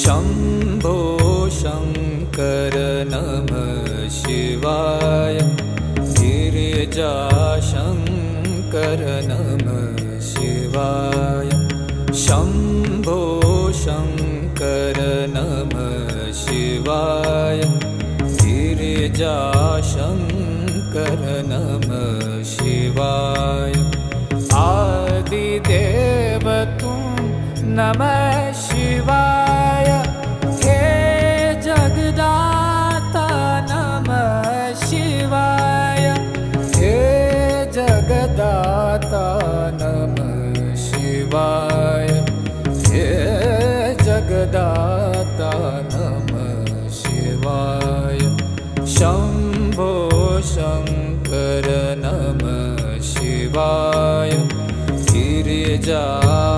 शम्भो शङ्कर नमः शिवाय गिरिजाशङ्कर नमः शिवाय शम्भो शङ्कर नमः शिवाय गिरिजाशङ्कर नमः शिवाय आदिदेव तुम नमः शिवाय हे जगदाता नमः शिवाय हे जगदाता नमः शिवाय हे जगदाता नमः शिवाय शम्भो शङ्कर नमः शिवाय गिरिजाशङ्कर